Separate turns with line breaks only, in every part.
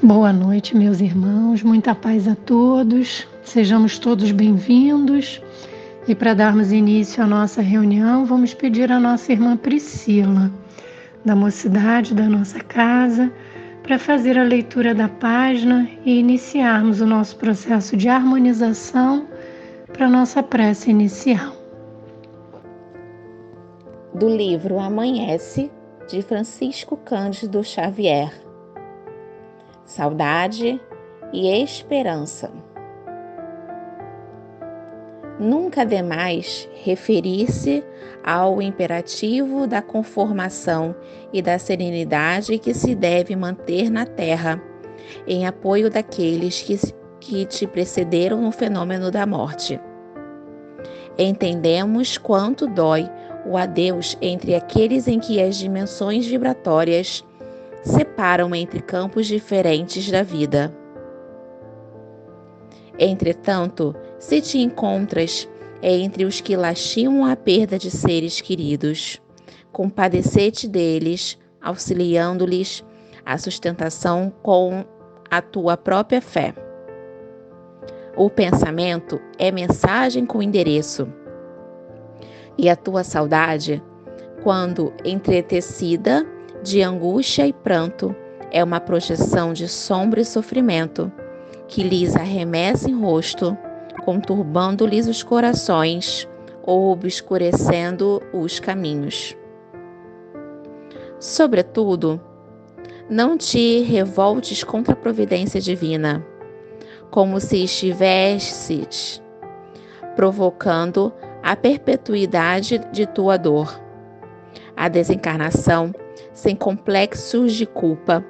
Boa noite, meus irmãos, muita paz a todos, sejamos todos bem-vindos. E para darmos início à nossa reunião, vamos pedir à nossa irmã Priscila, da mocidade da nossa casa, para fazer a leitura da página e iniciarmos o nosso processo de harmonização para a nossa prece inicial.
Do livro Amanhece, de Francisco Cândido Xavier. Saudade e esperança. Nunca demais referir-se ao imperativo da conformação e da serenidade que se deve manter na terra, em apoio daqueles que te precederam no fenômeno da morte. Entendemos quanto dói o adeus entre aqueles em que as dimensões vibratórias separam entre campos diferentes da vida. Entretanto, se te encontras entre os que lastimam a perda de seres queridos, compadecete deles, auxiliando-lhes a sustentação com a tua própria fé. O pensamento é mensagem com endereço, e a tua saudade, quando entretecida de angústia e pranto, é uma projeção de sombra e sofrimento, que lhes arremessa em rosto, conturbando-lhes os corações ou obscurecendo os caminhos. Sobretudo, não te revoltes contra a providência divina, como se estivesses provocando a perpetuidade de tua dor. A desencarnação, sem complexos de culpa,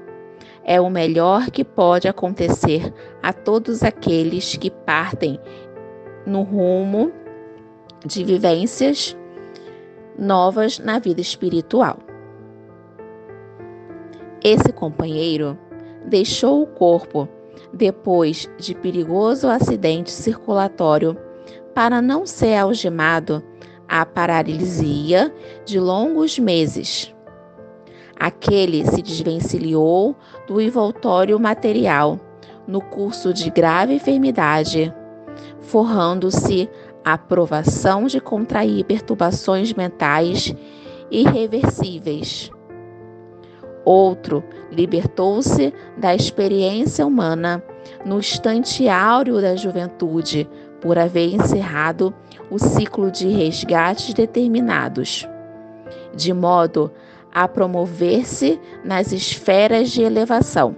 é o melhor que pode acontecer a todos aqueles que partem no rumo de vivências novas na vida espiritual. Esse companheiro deixou o corpo depois de perigoso acidente circulatório para não ser algemado à paralisia de longos meses. Aquele se desvencilhou do envoltório material no curso de grave enfermidade, forrando-se à provação de contrair perturbações mentais irreversíveis. Outro libertou-se da experiência humana no instante áureo da juventude, por haver encerrado o ciclo de resgates determinados, de modo a promover-se nas esferas de elevação.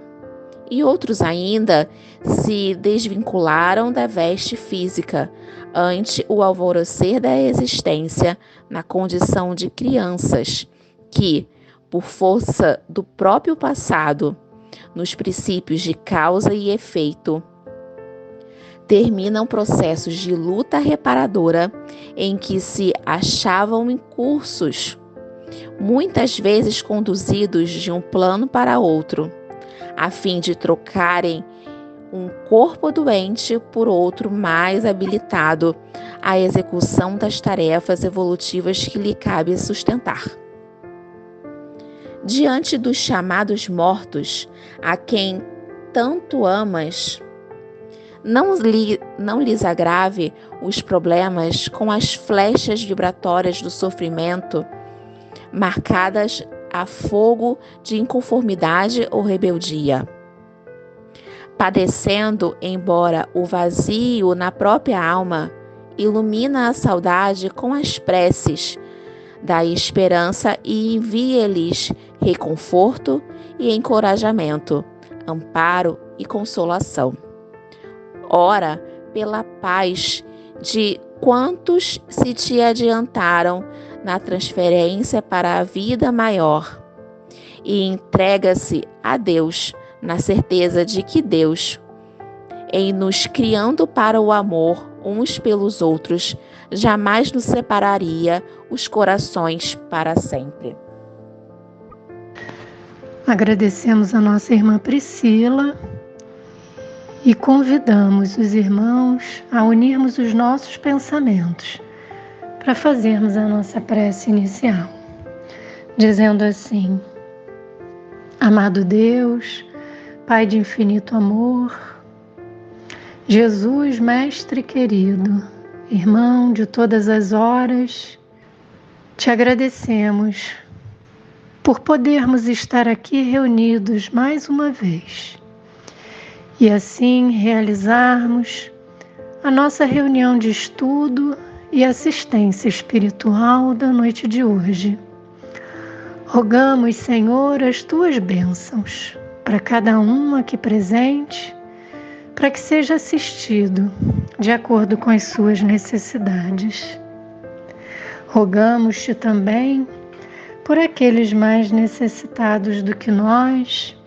E outros ainda se desvincularam da veste física ante o alvorecer da existência na condição de crianças que, por força do próprio passado, nos princípios de causa e efeito, terminam processos de luta reparadora em que se achavam incursos, muitas vezes conduzidos de um plano para outro, a fim de trocarem um corpo doente por outro mais habilitado à execução das tarefas evolutivas que lhe cabe sustentar. Diante dos chamados mortos, a quem tanto amas, não lhes agrave os problemas com as flechas vibratórias do sofrimento, marcadas a fogo de inconformidade ou rebeldia. Padecendo, embora o vazio na própria alma, ilumina a saudade com as preces da esperança e envia-lhes reconforto e encorajamento, amparo e consolação. Ora pela paz de quantos se te adiantaram na transferência para a vida maior, e entrega-se a Deus na certeza de que Deus, em nos criando para o amor uns pelos outros, jamais nos separaria os corações para sempre.
Agradecemos a nossa irmã Priscila e convidamos os irmãos a unirmos os nossos pensamentos para fazermos a nossa prece inicial, dizendo assim: Amado Deus, Pai de infinito amor, Jesus, Mestre querido, irmão de todas as horas, te agradecemos por podermos estar aqui reunidos mais uma vez e assim realizarmos a nossa reunião de estudo e assistência espiritual da noite de hoje. Rogamos, Senhor, as tuas bênçãos para cada um aqui presente, para que seja assistido de acordo com as suas necessidades. Rogamos-te também por aqueles mais necessitados do que nós,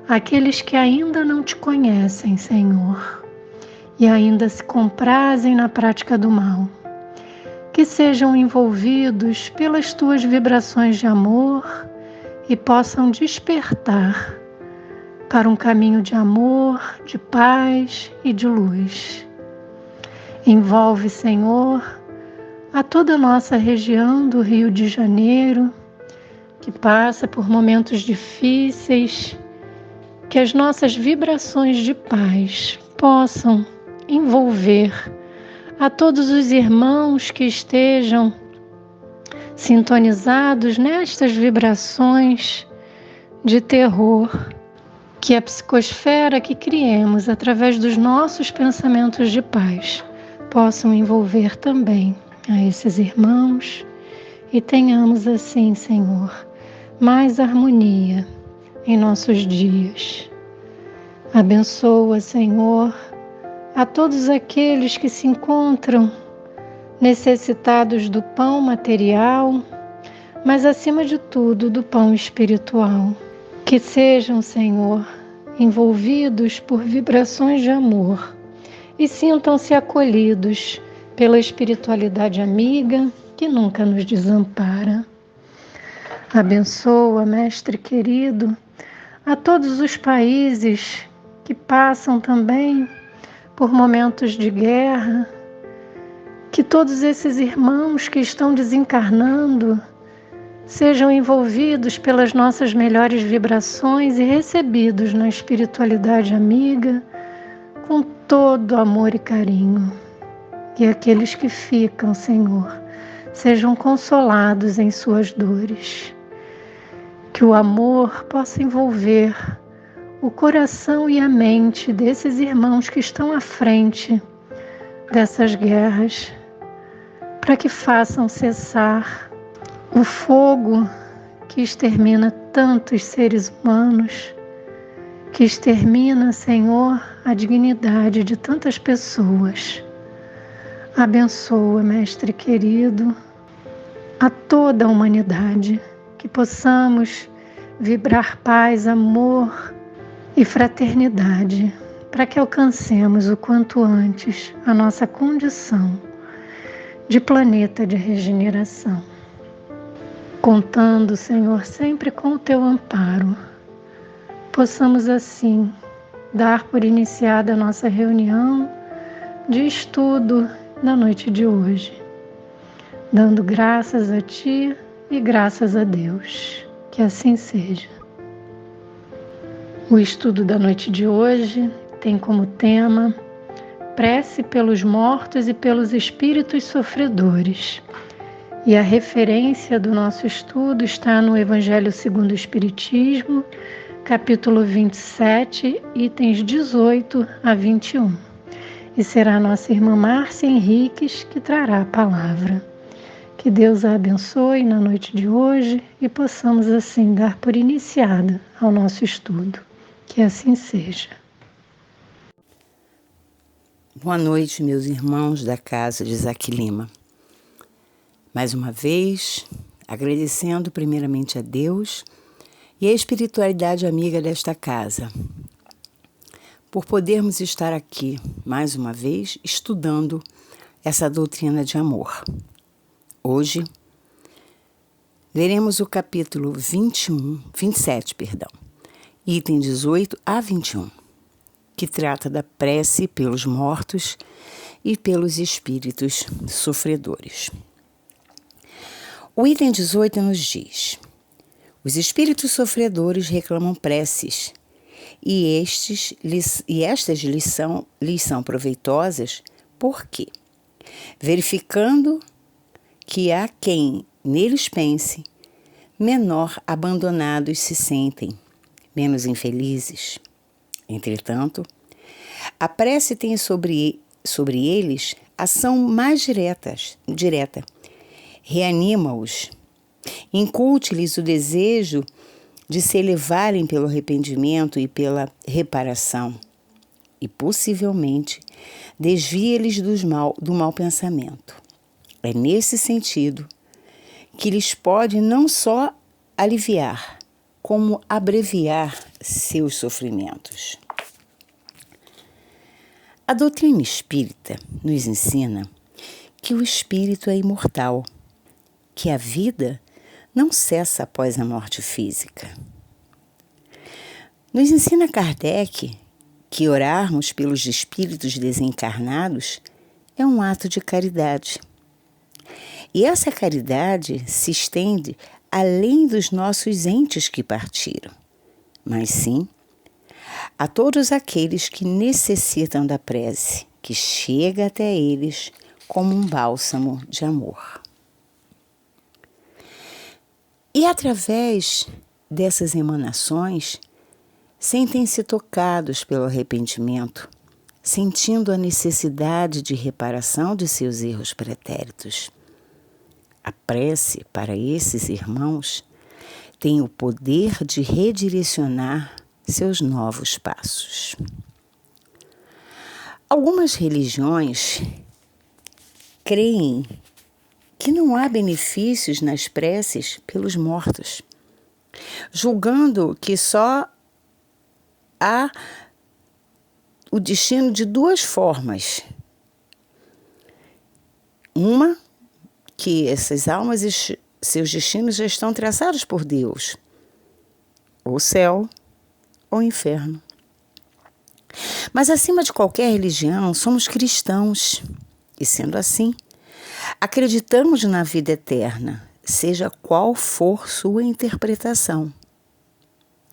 aqueles que ainda não te conhecem, Senhor, e ainda se comprazem na prática do mal, que sejam envolvidos pelas tuas vibrações de amor e possam despertar para um caminho de amor, de paz e de luz. Envolve, Senhor, a toda a nossa região do Rio de Janeiro, que passa por momentos difíceis, que as nossas vibrações de paz possam envolver a todos os irmãos que estejam sintonizados nestas vibrações de terror, que a psicosfera que criemos através dos nossos pensamentos de paz possam envolver também a esses irmãos e tenhamos assim, Senhor, mais harmonia em nossos dias. Abençoa, Senhor, a todos aqueles que se encontram necessitados do pão material, mas acima de tudo do pão espiritual. Que sejam, Senhor, envolvidos por vibrações de amor e sintam-se acolhidos pela espiritualidade amiga que nunca nos desampara. Abençoa, Mestre querido, a todos os países que passam também por momentos de guerra, que todos esses irmãos que estão desencarnando sejam envolvidos pelas nossas melhores vibrações e recebidos na espiritualidade amiga com todo amor e carinho. E aqueles que ficam, Senhor, sejam consolados em suas dores. Que o amor possa envolver o coração e a mente desses irmãos que estão à frente dessas guerras, para que façam cessar o fogo que extermina tantos seres humanos, que extermina, Senhor, a dignidade de tantas pessoas. Abençoa, Mestre querido, a toda a humanidade, que possamos vibrar paz, amor e fraternidade, para que alcancemos o quanto antes a nossa condição de planeta de regeneração. Contando, Senhor, sempre com o teu amparo, possamos assim dar por iniciada a nossa reunião de estudo na noite de hoje, dando graças a Ti e graças a Deus. Que assim seja. O estudo da noite de hoje tem como tema prece pelos mortos e pelos espíritos sofredores. E a referência do nosso estudo está no Evangelho segundo o Espiritismo, capítulo 27, itens 18 a 21. E será a nossa irmã Márcia Henriques que trará a palavra. Que Deus a abençoe na noite de hoje e possamos assim dar por iniciada ao nosso estudo. Que assim seja.
Boa noite, meus irmãos da casa de Zaque Lima. Mais uma vez, agradecendo primeiramente a Deus e a espiritualidade amiga desta casa, por podermos estar aqui, mais uma vez, estudando essa doutrina de amor. Hoje, leremos o capítulo 27, item 18 a 21, que trata da prece pelos mortos e pelos espíritos sofredores. O item 18 nos diz: os espíritos sofredores reclamam preces e estas lhes são proveitosas, por quê? Verificando que há quem neles pense, menor abandonados se sentem, menos infelizes. Entretanto, a prece tem sobre eles ação mais direta. Reanima-os, inculte-lhes o desejo de se elevarem pelo arrependimento e pela reparação, e possivelmente desvia-lhes do mau pensamento. É nesse sentido que lhes pode não só aliviar, como abreviar seus sofrimentos. A doutrina espírita nos ensina que o espírito é imortal, que a vida não cessa após a morte física. Nos ensina Kardec que orarmos pelos espíritos desencarnados é um ato de caridade. E essa caridade se estende além dos nossos entes que partiram, mas sim a todos aqueles que necessitam da prece, que chega até eles como um bálsamo de amor. E através dessas emanações, sentem-se tocados pelo arrependimento, sentindo a necessidade de reparação de seus erros pretéritos. A prece para esses irmãos tem o poder de redirecionar seus novos passos. Algumas religiões creem que não há benefícios nas preces pelos mortos, julgando que só há o destino de duas formas. Uma, que essas almas, seus destinos já estão traçados por Deus, ou céu ou inferno. Mas acima de qualquer religião, somos cristãos, e sendo assim, acreditamos na vida eterna, seja qual for sua interpretação.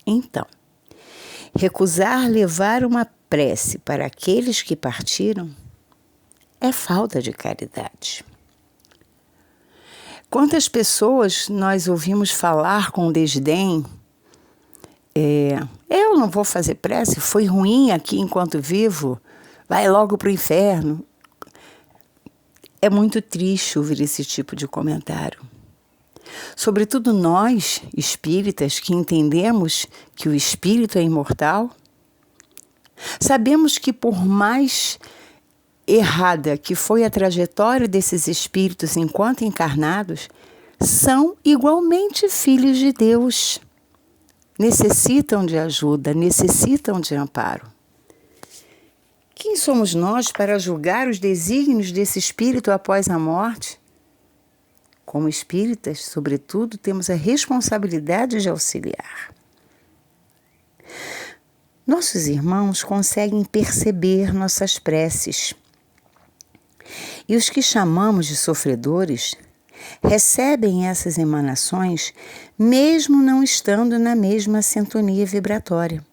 Então, recusar levar uma prece para aqueles que partiram é falta de caridade. Quantas pessoas nós ouvimos falar com desdém, eu não vou fazer prece, foi ruim aqui enquanto vivo, vai logo para o inferno. É muito triste ouvir esse tipo de comentário. Sobretudo nós, espíritas, que entendemos que o espírito é imortal, sabemos que por mais errada que foi a trajetória desses espíritos enquanto encarnados, são igualmente filhos de Deus. Necessitam de ajuda, necessitam de amparo. Quem somos nós para julgar os desígnios desse espírito após a morte? Como espíritas, sobretudo, temos a responsabilidade de auxiliar. Nossos irmãos conseguem perceber nossas preces. E os que chamamos de sofredores recebem essas emanações mesmo não estando na mesma sintonia vibratória.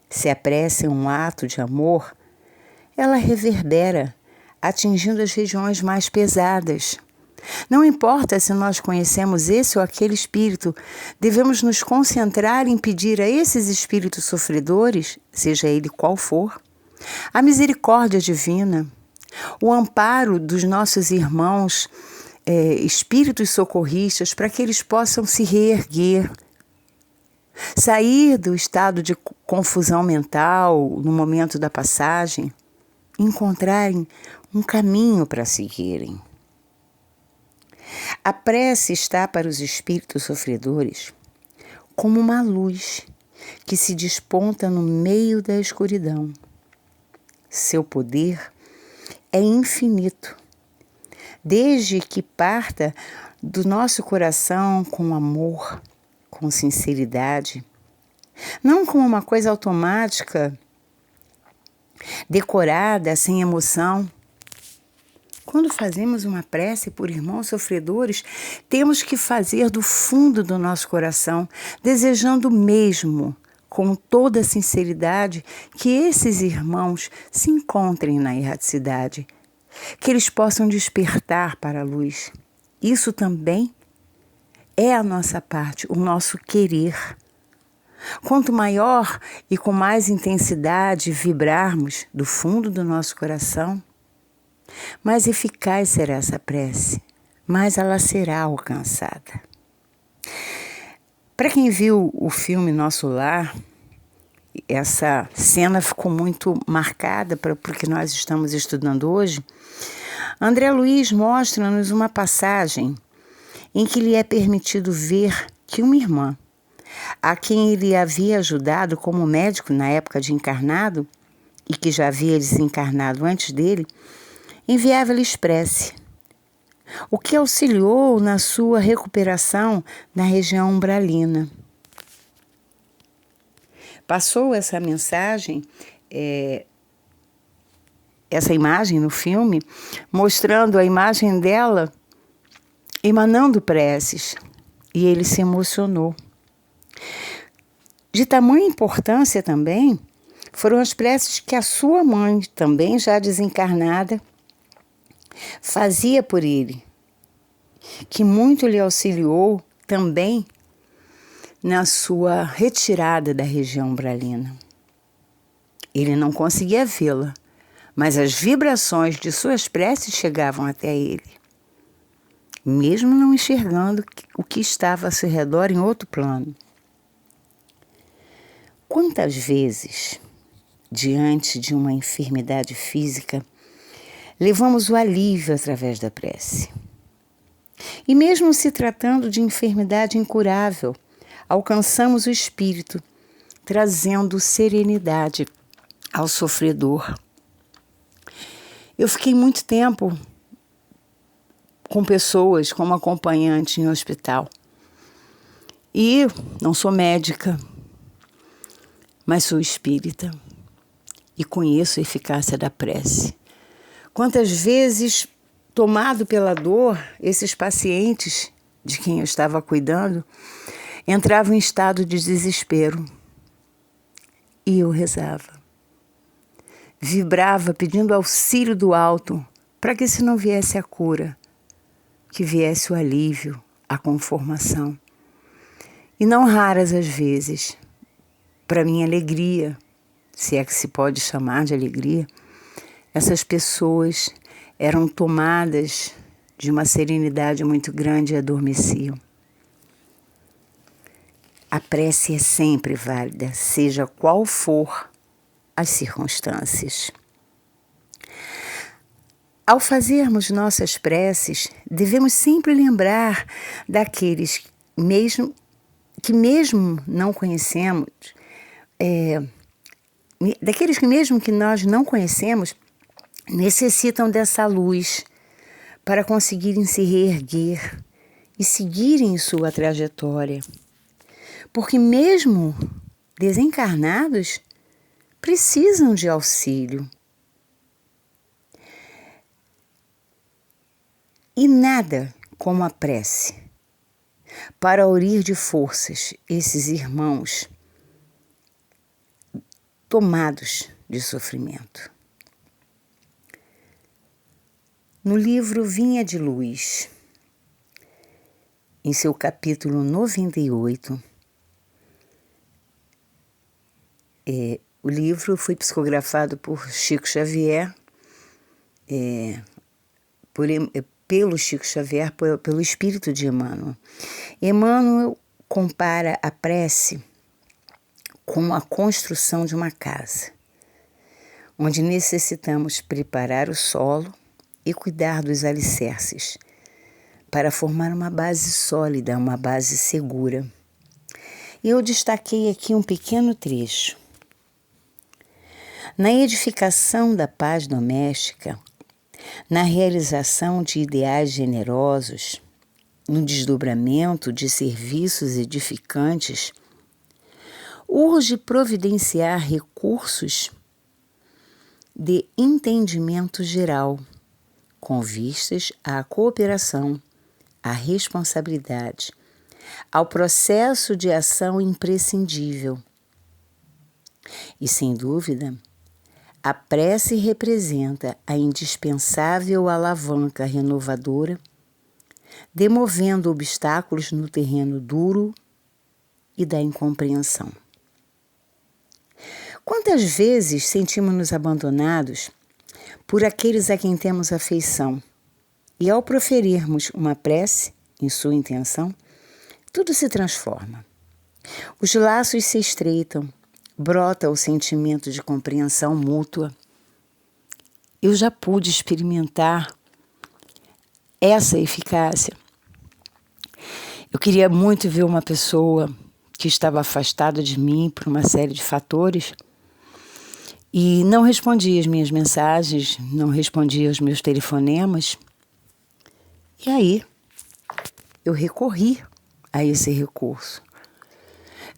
Se a prece é um ato de amor, ela reverbera, atingindo as regiões mais pesadas. Não importa se nós conhecemos esse ou aquele espírito, devemos nos concentrar em pedir a esses espíritos sofredores, seja ele qual for, a misericórdia divina, o amparo dos nossos irmãos, espíritos socorristas, para que eles possam se reerguer, sair do estado de confusão mental no momento da passagem, encontrarem um caminho para seguirem. A prece está para os espíritos sofredores como uma luz que se desponta no meio da escuridão. Seu poder é infinito, desde que parta do nosso coração com amor, com sinceridade, não como uma coisa automática, decorada, sem emoção. Quando fazemos uma prece por irmãos sofredores, temos que fazer do fundo do nosso coração, desejando mesmo, com toda a sinceridade, que esses irmãos se encontrem na erraticidade, que eles possam despertar para a luz. Isso também é a nossa parte, o nosso querer. Quanto maior e com mais intensidade vibrarmos do fundo do nosso coração, mais eficaz será essa prece, mais ela será alcançada. Para quem viu o filme Nosso Lar, essa cena ficou muito marcada para o que nós estamos estudando hoje. André Luiz mostra-nos uma passagem em que lhe é permitido ver que uma irmã, a quem ele havia ajudado como médico na época de encarnado, e que já havia desencarnado antes dele, enviava-lhes prece, o que auxiliou na sua recuperação na região umbralina. Passou essa mensagem, essa imagem no filme, mostrando a imagem dela emanando preces, e ele se emocionou. De tamanha importância também foram as preces que a sua mãe, também já desencarnada, fazia por ele, que muito lhe auxiliou também na sua retirada da região umbralina. Ele não conseguia vê-la, mas as vibrações de suas preces chegavam até ele, mesmo não enxergando o que estava ao seu redor em outro plano. Quantas vezes, diante de uma enfermidade física, levamos o alívio através da prece? E mesmo se tratando de enfermidade incurável, alcançamos o espírito, trazendo serenidade ao sofredor. Eu fiquei muito tempo com pessoas como acompanhante em hospital. E não sou médica, mas sou espírita e conheço a eficácia da prece. Quantas vezes, tomado pela dor, esses pacientes de quem eu estava cuidando entravam em estado de desespero. E eu rezava. Vibrava pedindo auxílio do alto para que, se não viesse a cura, que viesse o alívio, a conformação. E não raras as vezes, para minha alegria, se é que se pode chamar de alegria, essas pessoas eram tomadas de uma serenidade muito grande e adormeciam. A prece é sempre válida, seja qual for as circunstâncias. Ao fazermos nossas preces, devemos sempre lembrar daqueles que mesmo não conhecemos, daqueles que mesmo que nós não conhecemos, necessitam dessa luz para conseguirem se reerguer e seguirem sua trajetória. Porque mesmo desencarnados, precisam de auxílio. E nada como a prece para aurir de forças esses irmãos tomados de sofrimento. No livro Vinha de Luz, em seu capítulo 98, o livro foi psicografado por Chico Xavier, pelo Chico Xavier, pelo espírito de Emmanuel. Emmanuel compara a prece com a construção de uma casa, onde necessitamos preparar o solo e cuidar dos alicerces, para formar uma base sólida, uma base segura. E eu destaquei aqui um pequeno trecho. Na edificação da paz doméstica, na realização de ideais generosos, no desdobramento de serviços edificantes, urge providenciar recursos de entendimento geral, com vistas à cooperação, à responsabilidade, ao processo de ação imprescindível, E, sem dúvida, a prece representa a indispensável alavanca renovadora, demovendo obstáculos no terreno duro e da incompreensão. Quantas vezes sentimos-nos abandonados por aqueles a quem temos afeição, e ao proferirmos uma prece em sua intenção, tudo se transforma. Os laços se estreitam, brota o sentimento de compreensão mútua. Eu já pude experimentar essa eficácia. Eu queria muito ver uma pessoa que estava afastada de mim por uma série de fatores e não respondia às minhas mensagens, não respondia aos meus telefonemas. E aí, eu recorri a esse recurso.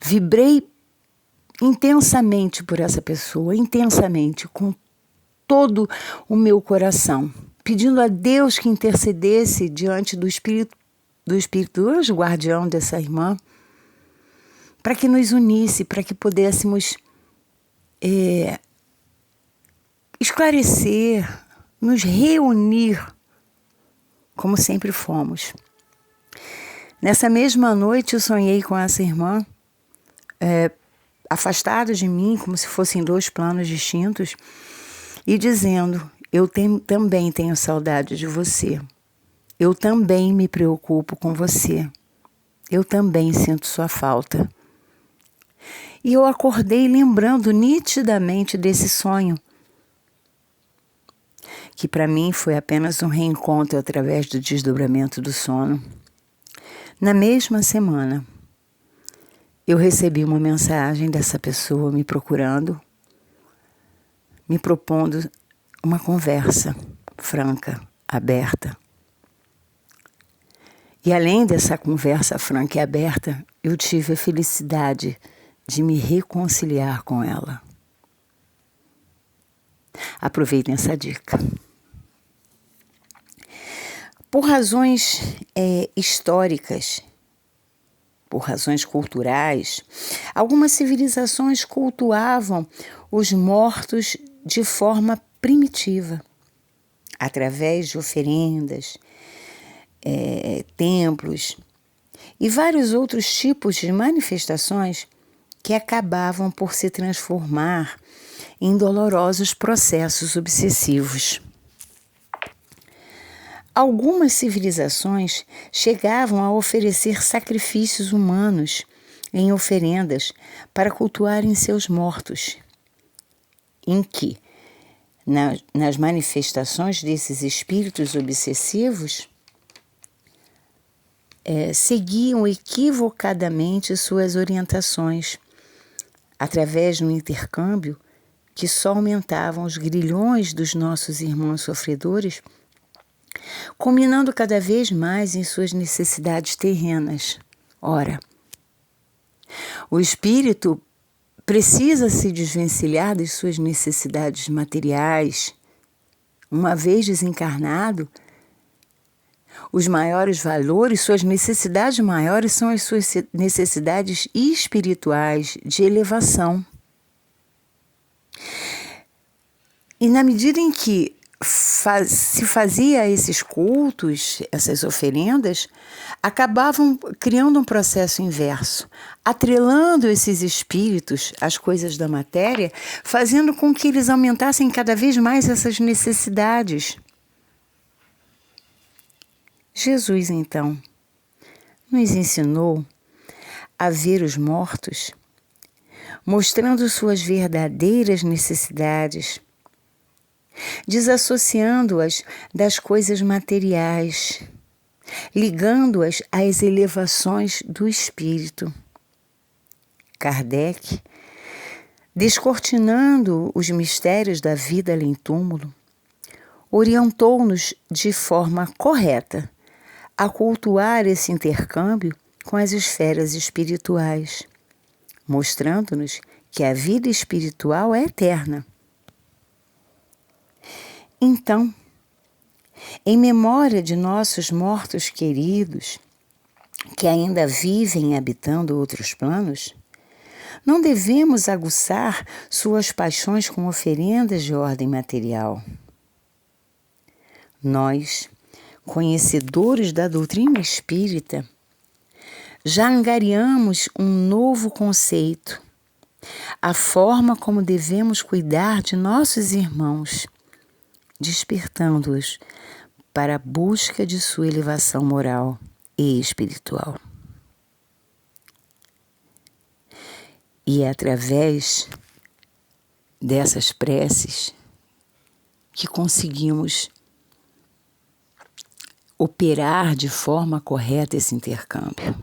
Vibrei intensamente por essa pessoa, intensamente, com todo o meu coração, pedindo a Deus que intercedesse diante do Espírito anjo guardião dessa irmã, para que nos unisse, para que pudéssemos esclarecer, nos reunir, como sempre fomos. Nessa mesma noite eu sonhei com essa irmã, afastada de mim, como se fossem dois planos distintos, e dizendo: eu também tenho saudade de você. Eu também me preocupo com você. Eu também sinto sua falta. E eu acordei lembrando nitidamente desse sonho, que para mim foi apenas um reencontro através do desdobramento do sono. Na mesma semana, eu recebi uma mensagem dessa pessoa me procurando, me propondo uma conversa franca, aberta. E além dessa conversa franca e aberta, eu tive a felicidade de me reconciliar com ela. Aproveitem essa dica. Por razões históricas, por razões culturais, algumas civilizações cultuavam os mortos de forma primitiva, através de oferendas, templos e vários outros tipos de manifestações que acabavam por se transformar em dolorosos processos obsessivos. Algumas civilizações chegavam a oferecer sacrifícios humanos em oferendas para cultuarem seus mortos, em que, nas manifestações desses espíritos obsessivos, seguiam equivocadamente suas orientações, através de um intercâmbio que só aumentavam os grilhões dos nossos irmãos sofredores, culminando cada vez mais em suas necessidades terrenas. Ora, o espírito precisa se desvencilhar das suas necessidades materiais. Uma vez desencarnado, os maiores valores, suas necessidades maiores são as suas necessidades espirituais de elevação. E na medida em que se fazia esses cultos, essas oferendas, acabavam criando um processo inverso, atrelando esses espíritos às coisas da matéria, fazendo com que eles aumentassem cada vez mais essas necessidades. Jesus, então, nos ensinou a ver os mortos, mostrando suas verdadeiras necessidades, desassociando-as das coisas materiais, ligando-as às elevações do espírito. Kardec, descortinando os mistérios da vida além-túmulo, orientou-nos de forma correta a cultuar esse intercâmbio com as esferas espirituais, mostrando-nos que a vida espiritual é eterna. Então, em memória de nossos mortos queridos, que ainda vivem habitando outros planos, não devemos aguçar suas paixões com oferendas de ordem material. Nós, conhecedores da doutrina espírita, já angariamos um novo conceito, a forma como devemos cuidar de nossos irmãos, despertando-os para a busca de sua elevação moral e espiritual. E é através dessas preces que conseguimos operar de forma correta esse intercâmbio.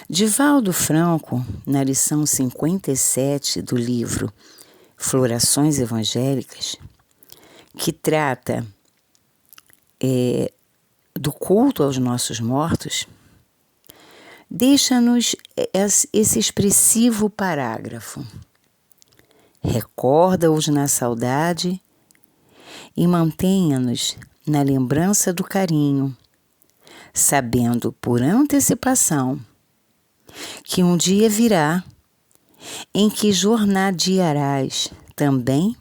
Divaldo Franco, na lição 57 do livro Florações Evangélicas, que trata do culto aos nossos mortos, deixa-nos esse expressivo parágrafo. Recorda-os na saudade e mantenha-nos na lembrança do carinho, sabendo por antecipação que um dia virá em que jornadearás também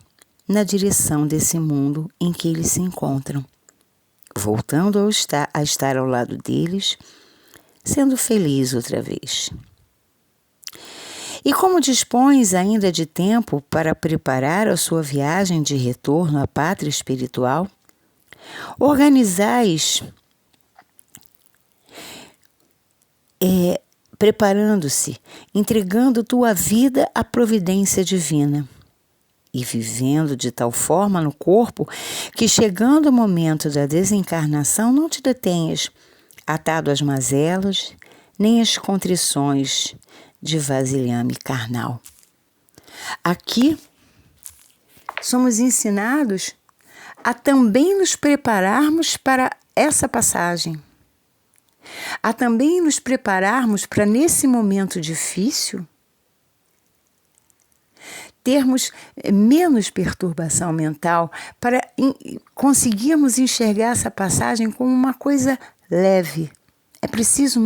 na direção desse mundo em que eles se encontram, voltando a estar ao lado deles, sendo feliz outra vez. E como dispões ainda de tempo para preparar a sua viagem de retorno à pátria espiritual, organizais preparando-se, entregando tua vida à providência divina e vivendo de tal forma no corpo que, chegando o momento da desencarnação, não te detenhas atado às mazelas nem às contrições de vasilhame carnal. Aqui somos ensinados a também nos prepararmos para essa passagem, a também nos prepararmos para, nesse momento difícil, termos menos perturbação mental, para conseguirmos enxergar essa passagem como uma coisa leve. É preciso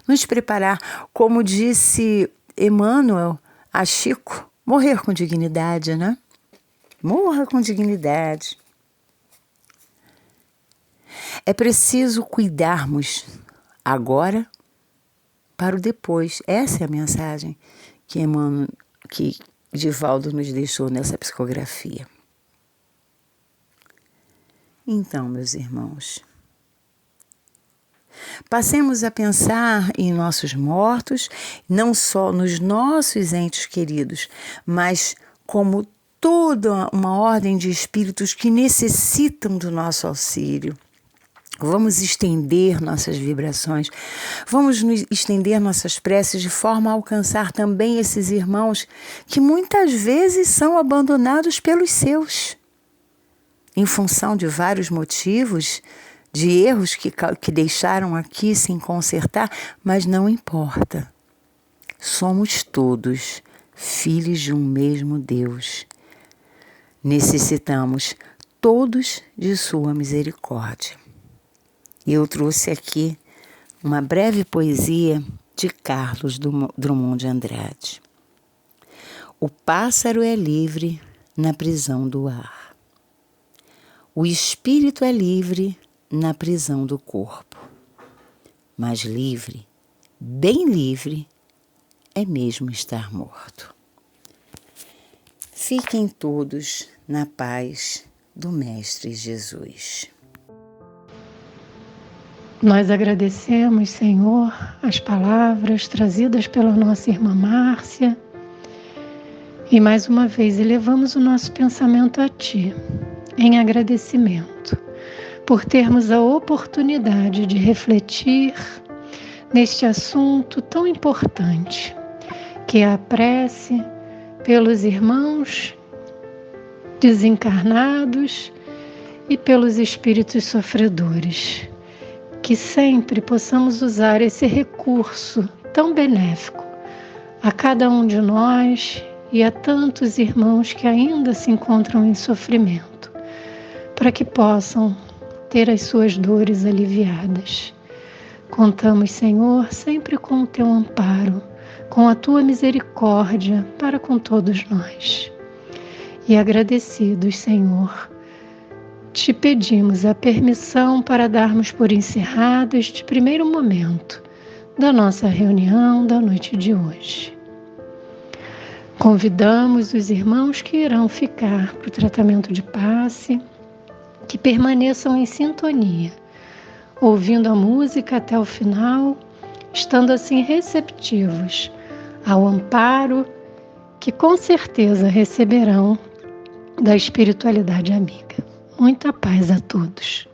nos preparar, como disse Emmanuel a Chico, morrer com dignidade, né? Morra com dignidade. É preciso cuidarmos agora para o depois. Essa é a mensagem que Divaldo nos deixou nessa psicografia. Então, meus irmãos, passemos a pensar em nossos mortos, não só nos nossos entes queridos, mas como toda uma ordem de espíritos que necessitam do nosso auxílio. Vamos estender nossas vibrações, vamos estender nossas preces de forma a alcançar também esses irmãos que muitas vezes são abandonados pelos seus, em função de vários motivos, de erros que deixaram aqui sem consertar, mas não importa. Somos todos filhos de um mesmo Deus. Necessitamos todos de sua misericórdia. Eu trouxe aqui uma breve poesia de Carlos Drummond de Andrade. O pássaro é livre na prisão do ar. O espírito é livre na prisão do corpo. Mas livre, bem livre, é mesmo estar morto. Fiquem todos na paz do Mestre Jesus.
Nós agradecemos, Senhor, as palavras trazidas pela nossa irmã Márcia e mais uma vez elevamos o nosso pensamento a Ti, em agradecimento, por termos a oportunidade de refletir neste assunto tão importante, que é a prece pelos irmãos desencarnados e pelos espíritos sofredores. Que sempre possamos usar esse recurso tão benéfico a cada um de nós e a tantos irmãos que ainda se encontram em sofrimento, para que possam ter as suas dores aliviadas. Contamos, Senhor, sempre com o Teu amparo, com a tua misericórdia para com todos nós. E agradecidos, Senhor, te pedimos a permissão para darmos por encerrado este primeiro momento da nossa reunião da noite de hoje. Convidamos os irmãos que irão ficar para o tratamento de passe, que permaneçam em sintonia, ouvindo a música até o final, estando assim receptivos ao amparo que com certeza receberão da espiritualidade amiga. Muita paz a todos.